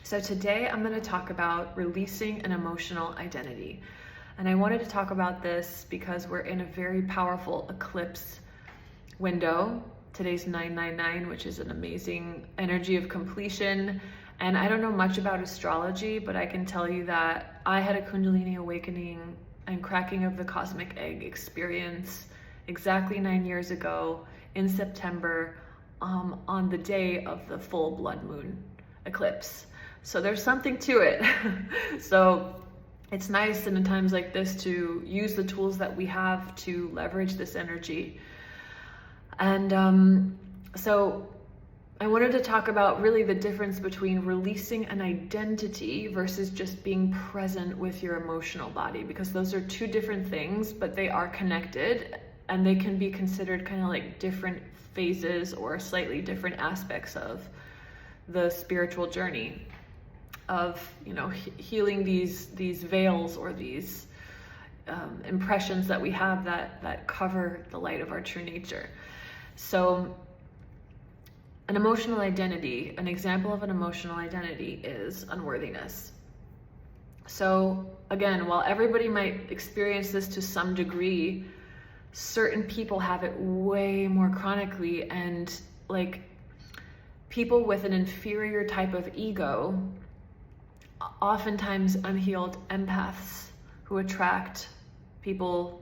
So today I'm going to talk about releasing an emotional identity. And I wanted to talk about this because we're in a very powerful eclipse window. Today's 999, which is an amazing energy of completion. And I don't know much about astrology, but I can tell you that I had a Kundalini awakening and cracking of the cosmic egg experience exactly 9 years ago in September, on the day of the full blood moon eclipse. So there's something to it. So it's nice in times like this to use the tools that we have to leverage this energy. And so I wanted to talk about really the difference between releasing an identity versus just being present with your emotional body, because those are two different things, but they are connected and they can be considered kind of like different phases or slightly different aspects of the spiritual journey of, healing these veils or these impressions that we have that cover the light of our true nature. So an emotional identity, an example of an emotional identity is unworthiness. So again, while everybody might experience this to some degree, certain people have it way more chronically, and like people with an inferior type of ego, oftentimes unhealed empaths who attract people.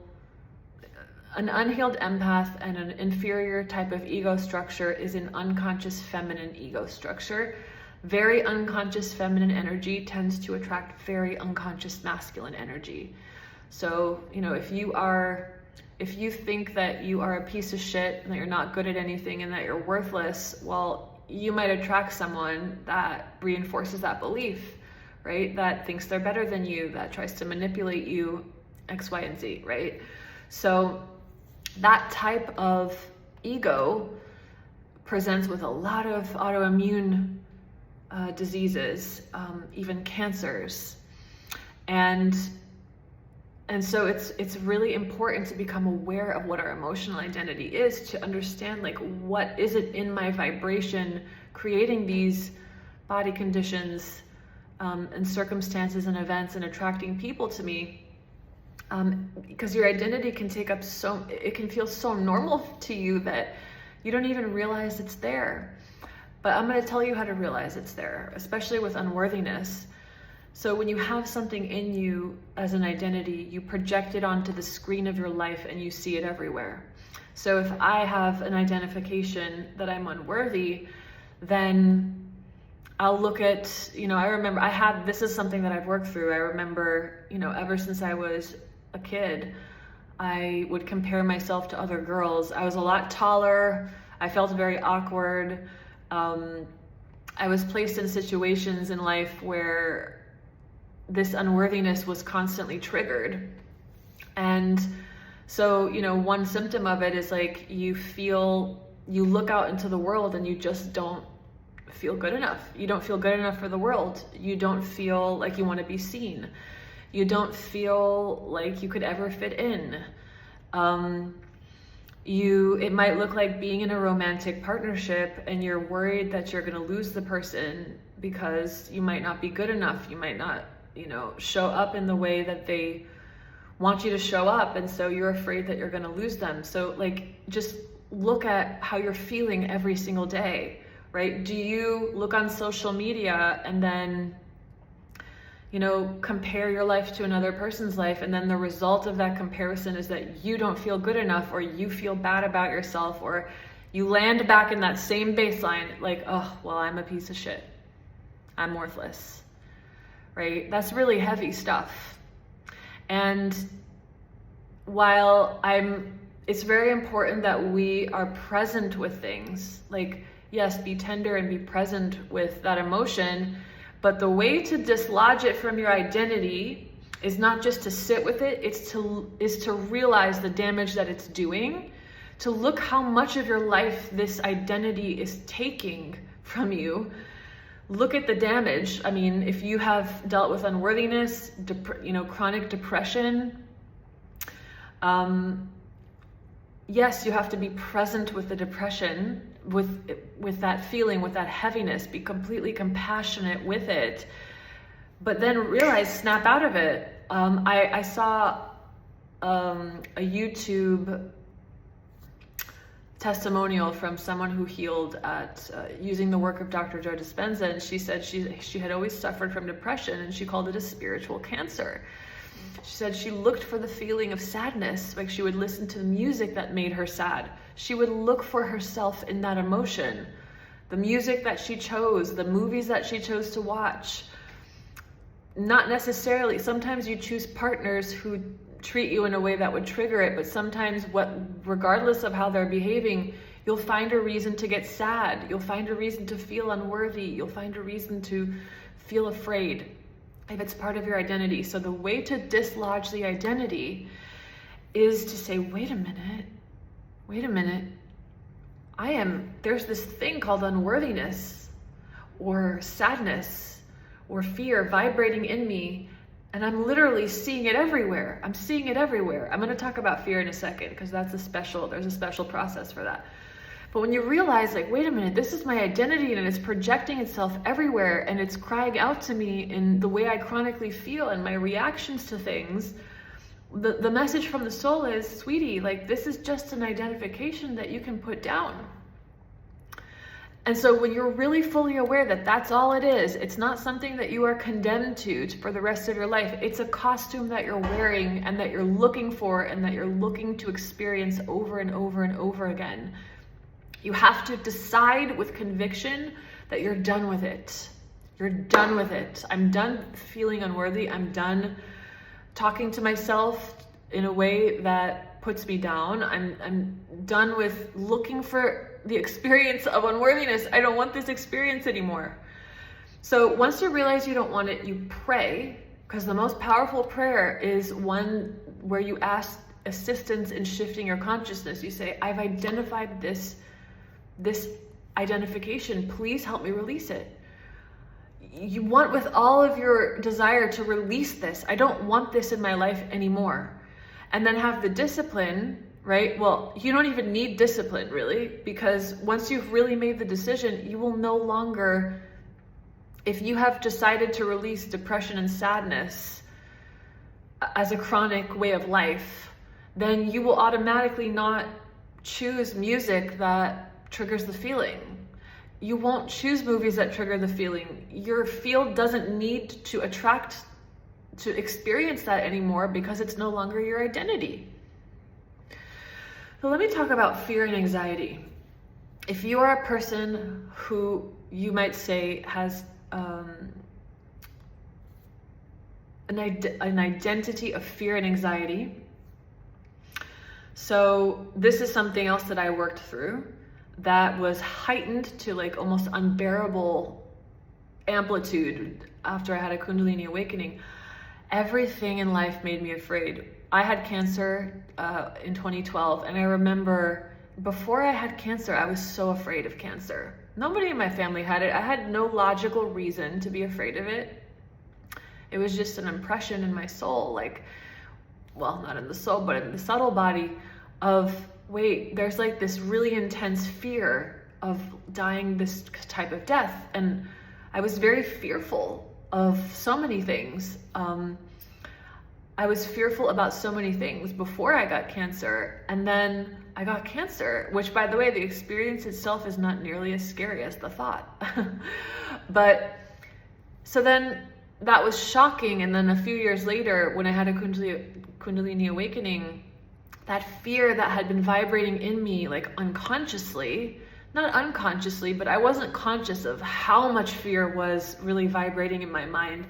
An unhealed empath and an inferior type of ego structure is an unconscious feminine ego structure. Very unconscious feminine energy tends to attract very unconscious masculine energy. So, if you think that you are a piece of shit and that you're not good at anything and that you're worthless, well, you might attract someone that reinforces that belief, right? That thinks they're better than you, that tries to manipulate you, X, Y, and Z, right? So that type of ego presents with a lot of autoimmune diseases, even cancers. And so it's really important to become aware of what our emotional identity is, to understand like what is it in my vibration creating these body conditions and circumstances and events and attracting people to me. Because your identity can it can feel so normal to you that you don't even realize it's there. But I'm going to tell you how to realize it's there, especially with unworthiness. So when you have something in you as an identity, you project it onto the screen of your life and you see it everywhere. So if I have an identification that I'm unworthy, then I'll look at, I remember this is something that I've worked through. I remember, ever since I was a kid, I would compare myself to other girls. I was a lot taller. I felt very awkward. I was placed in situations in life where this unworthiness was constantly triggered. And so, one symptom of it is like you look out into the world and you just don't feel good enough. You don't feel good enough for the world. You don't feel like you want to be seen. You don't feel like you could ever fit in. It might look like being in a romantic partnership and you're worried that you're going to lose the person because you might not be good enough. You might not, show up in the way that they want you to show up. And so you're afraid that you're going to lose them. So just look at how you're feeling every single day, right? Do you look on social media and then compare your life to another person's life, and then the result of that comparison is that you don't feel good enough, or you feel bad about yourself, or you land back in that same baseline like, oh, well, I'm a piece of shit, I'm worthless, right? That's really heavy stuff. And while it's very important that we are present with things, like, yes, be tender and be present with that emotion. But the way to dislodge it from your identity is not just to sit with it, is to realize the damage that it's doing, to look how much of your life this identity is taking from you. Look at the damage. I mean, if you have dealt with unworthiness, chronic depression, yes, you have to be present with the depression with that feeling, with that heaviness, be completely compassionate with it, but then realize, snap out of it. I saw a YouTube testimonial from someone who healed at using the work of Dr. Joe Dispenza, and she said she had always suffered from depression, and she called it a spiritual cancer. She said she looked for the feeling of sadness, like she would listen to the music that made her sad. She would look for herself in that emotion. The music that she chose, the movies that she chose to watch. Not necessarily, sometimes you choose partners who treat you in a way that would trigger it, but sometimes regardless of how they're behaving, you'll find a reason to get sad. You'll find a reason to feel unworthy. You'll find a reason to feel afraid if it's part of your identity. So the way to dislodge the identity is to say, wait a minute, there's this thing called unworthiness or sadness or fear vibrating in me, and I'm literally seeing it everywhere. I'm seeing it everywhere. I'm going to talk about fear in a second, because there's a special process for that. But when you realize, like, wait a minute, this is my identity and it's projecting itself everywhere, and it's crying out to me in the way I chronically feel and my reactions to things, the message from the soul is, sweetie, like, this is just an identification that you can put down. And so when you're really fully aware that that's all it is, it's not something that you are condemned to for the rest of your life. It's a costume that you're wearing and that you're looking for and that you're looking to experience over and over and over again. You have to decide with conviction that you're done with it. You're done with it. I'm done feeling unworthy. I'm done talking to myself in a way that puts me down. I'm done with looking for the experience of unworthiness. I don't want this experience anymore. So once you realize you don't want it, you pray, because the most powerful prayer is one where you ask assistance in shifting your consciousness. You say, I've identified this identification. Please help me release it. You want with all of your desire to release this. I don't want this in my life anymore. And then have the discipline, right? Well, you don't even need discipline, really, because once you've really made the decision, you will no longer, if you have decided to release depression and sadness as a chronic way of life, then you will automatically not choose music that triggers the feeling. You won't choose movies that trigger the feeling. Your field doesn't need to experience that anymore, because it's no longer your identity. So let me talk about fear and anxiety. If you are a person who you might say has an identity of fear and anxiety, so this is something else that I worked through that was heightened to like almost unbearable amplitude after I had a Kundalini awakening. Everything in life made me afraid. I had cancer in 2012, and I remember before I had cancer, I was so afraid of cancer. Nobody in my family had it. I had no logical reason to be afraid of it. It was just an impression in my soul, like, well, not in the soul, but in the subtle body of, wait, there's like this really intense fear of dying this type of death. And I was very fearful of so many things. I was fearful about so many things before I got cancer, and then I got cancer, which, by the way, the experience itself is not nearly as scary as the thought. But so then that was shocking, and then a few years later, when I had a Kundalini awakening, that fear that had been vibrating in me, like unconsciously, not unconsciously, but I wasn't conscious of how much fear was really vibrating in my mind.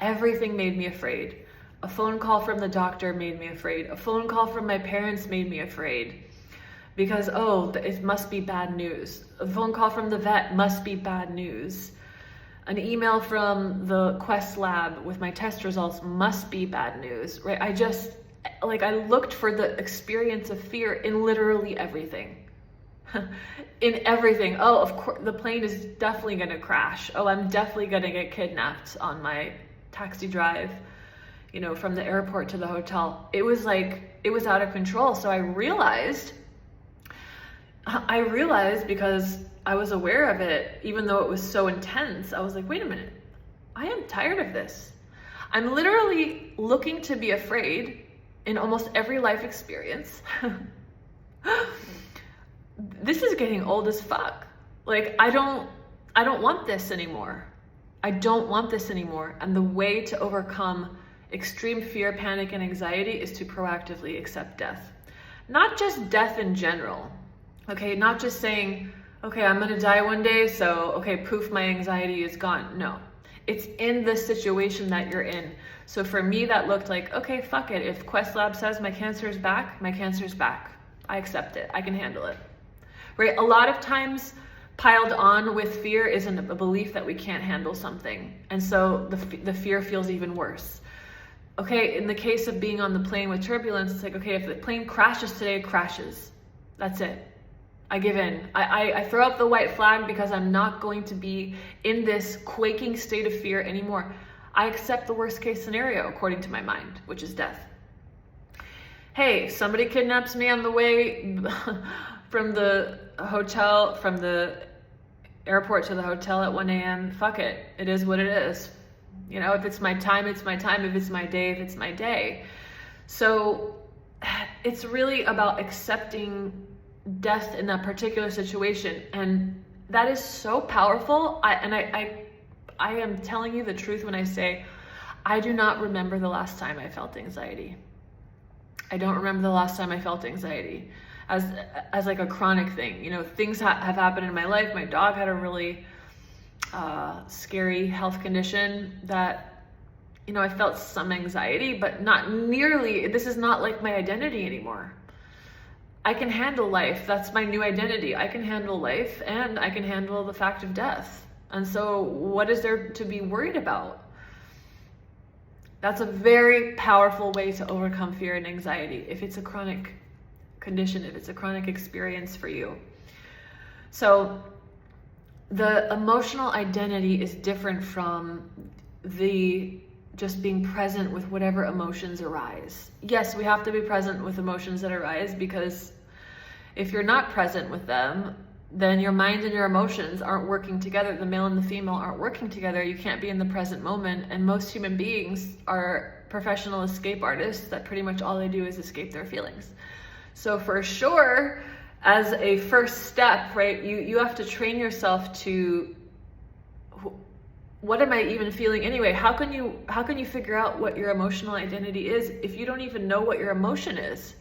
Everything made me afraid. A phone call from the doctor made me afraid. A phone call from my parents made me afraid. Because, oh, it must be bad news. A phone call from the vet must be bad news. An email from the Quest lab with my test results must be bad news, right? I looked for the experience of fear in literally everything. In everything. Oh, of course, the plane is definitely going to crash. Oh, I'm definitely going to get kidnapped on my taxi drive, from the airport to the hotel. It was out of control. So I realized I realized, because I was aware of it, even though it was so intense, I was like, wait a minute, I am tired of this. I'm literally looking to be afraid in almost every life experience. This is getting old as fuck. Like, I don't want this anymore. I don't want this anymore. And the way to overcome extreme fear, panic, and anxiety is to proactively accept death. Not just death in general. Okay, not just saying, okay, I'm gonna die one day, so okay, poof, my anxiety is gone. No, it's in the situation that you're in. So for me, that looked like, okay, fuck it. If Quest Lab says my cancer is back, my cancer is back. I accept it. I can handle it. Right? A lot of times piled on with fear is a belief that we can't handle something. And so the fear feels even worse. Okay, in the case of being on the plane with turbulence, it's like, okay, if the plane crashes today, it crashes. That's it. I give in. I throw up the white flag because I'm not going to be in this quaking state of fear anymore. I accept the worst case scenario according to my mind, which is death. Hey, somebody kidnaps me on the way from the hotel, from the airport to the hotel at 1 a.m. Fuck it. It is what it is. You know, if it's my time, it's my time. If it's my day, if it's my day. So it's really about accepting death in that particular situation. And that is so powerful. I am telling you the truth when I say, I do not remember the last time I felt anxiety. I don't remember the last time I felt anxiety as like a chronic thing. You know, things have happened in my life. My dog had a really scary health condition that, you know, I felt some anxiety, but not nearly. This is not like my identity anymore. I can handle life. That's my new identity. I can handle life, and I can handle the fact of death. And so what is there to be worried about? That's a very powerful way to overcome fear and anxiety if it's a chronic condition, if it's a chronic experience for you. So the emotional identity is different from the just being present with whatever emotions arise. Yes, we have to be present with emotions that arise, because if you're not present with them, then your mind and your emotions aren't working together. The male and the female aren't working together. You can't be in the present moment. And most human beings are professional escape artists that pretty much all they do is escape their feelings. So for sure, as a first step, right, you have to train yourself to, what am I even feeling anyway? How can you figure out what your emotional identity is if you don't even know what your emotion is?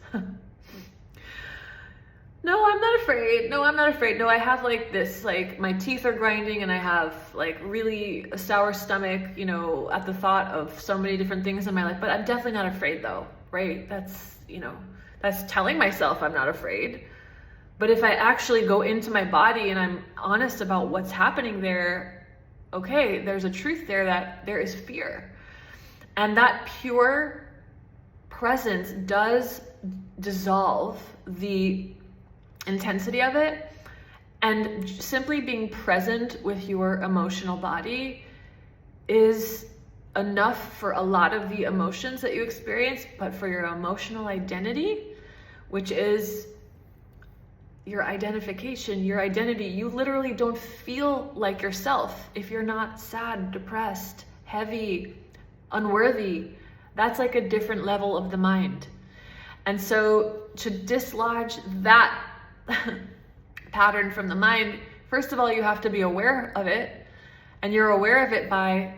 No, I'm not afraid. No, I'm not afraid. No, I have like this, like my teeth are grinding and I have like really a sour stomach, you know, at the thought of so many different things in my life, but I'm definitely not afraid though, right? That's, you know, that's telling myself I'm not afraid. But if I actually go into my body and I'm honest about what's happening there, okay, there's a truth there that there is fear. And that pure presence does dissolve the intensity of it, and simply being present with your emotional body is enough for a lot of the emotions that you experience. But for your emotional identity, which is your identification, your identity, you literally don't feel like yourself if you're not sad, depressed, heavy, unworthy. That's like a different level of the mind. And so to dislodge that pattern from the mind, first of all, you have to be aware of it. And you're aware of it by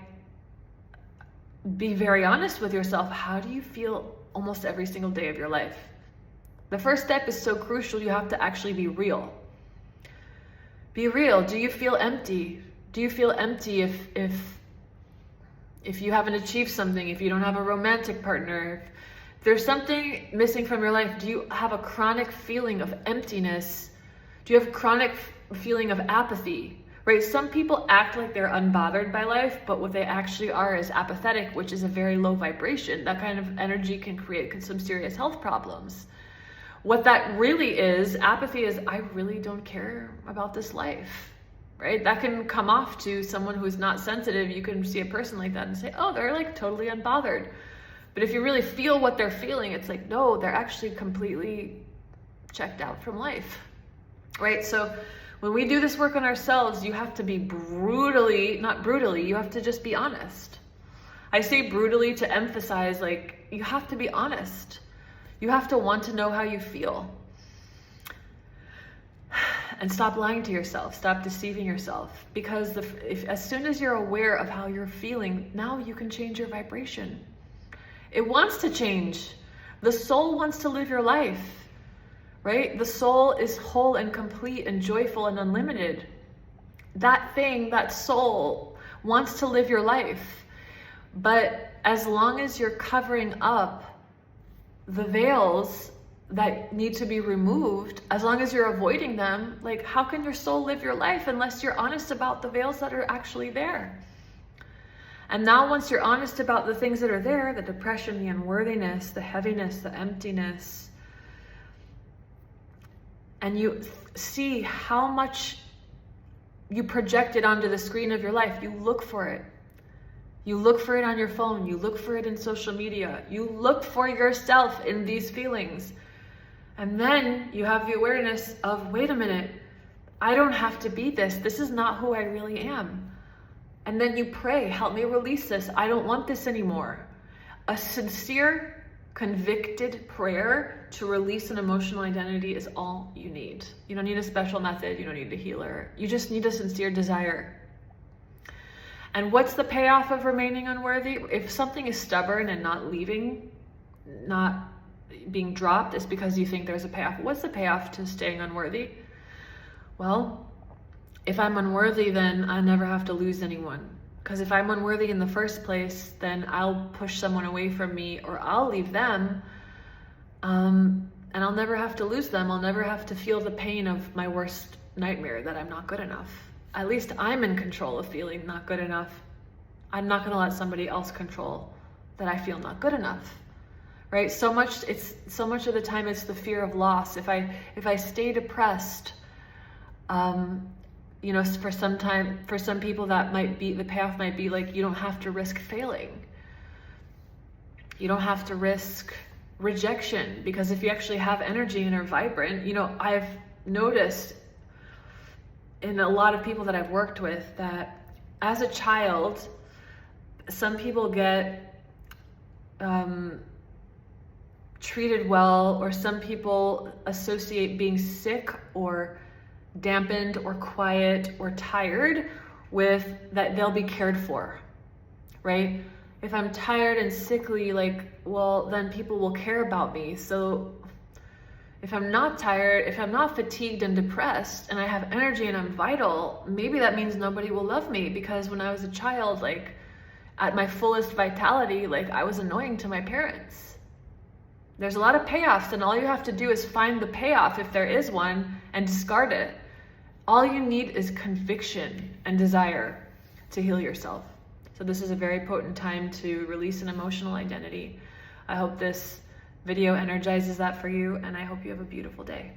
be very honest with yourself. How do you feel almost every single day of your life? The first step is so crucial. You have to actually be real. Be real. Do you feel empty? Do you feel empty if you haven't achieved something, if you don't have a romantic partner, if there's something missing from your life? Do you have a chronic feeling of emptiness? Do you have a chronic feeling of apathy? Right? Some people act like they're unbothered by life, but what they actually are is apathetic, which is a very low vibration. That kind of energy can create some serious health problems. What that really is, apathy is, I really don't care about this life, right? That can come off to someone who's not sensitive. You can see a person like that and say, oh, they're like totally unbothered. But if you really feel what they're feeling, it's like, no, they're actually completely checked out from life. right? So when we do this work on ourselves, you have to be not brutally, you have to just be honest. I say brutally to emphasize, like, you have to be honest. You have to want to know how you feel. And stop lying to yourself, stop deceiving yourself. Because as soon as you're aware of how you're feeling, now you can change your vibration. It wants to change. The soul wants to live your life, right? The soul is whole and complete and joyful and unlimited. That thing, that soul, wants to live your life. But as long as you're covering up the veils that need to be removed, as long as you're avoiding them, like, how can your soul live your life unless you're honest about the veils that are actually there? And now once you're honest about the things that are there, the depression, the unworthiness, the heaviness, the emptiness, and you see how much you projected onto the screen of your life, you look for it. You look for it on your phone, you look for it in social media, you look for yourself in these feelings. And then you have the awareness of, wait a minute, I don't have to be this. This is not who I really am. And then you pray, help me release this. I don't want this anymore. A sincere, convicted prayer to release an emotional identity is all you need. You don't need a special method. You don't need a healer. You just need a sincere desire. And what's the payoff of remaining unworthy? If something is stubborn and not leaving, not being dropped, it's because you think there's a payoff. What's the payoff to staying unworthy? Well, if I'm unworthy, then I never have to lose anyone. Because if I'm unworthy in the first place, then I'll push someone away from me, or I'll leave them, and I'll never have to lose them. I'll never have to feel the pain of my worst nightmare that I'm not good enough. At least I'm in control of feeling not good enough. I'm not going to let somebody else control that I feel not good enough. Right? So much of the time it's the fear of loss. If I stay depressed, for some people that might be, the payoff might be like, you don't have to risk failing. You don't have to risk rejection, because if you actually have energy and are vibrant, I've noticed in a lot of people that I've worked with that as a child, some people get treated well, or some people associate being sick or dampened or quiet or tired with that they'll be cared for, right? If I'm tired and sickly, then people will care about me. So if I'm not tired, if I'm not fatigued and depressed, and I have energy and I'm vital, maybe that means nobody will love me, because when I was a child, at my fullest vitality, I was annoying to my parents. There's a lot of payoffs, and all you have to do is find the payoff, if there is one, and discard it. All you need is conviction and desire to heal yourself. So this is a very potent time to release an emotional identity. I hope this video energizes that for you, and I hope you have a beautiful day.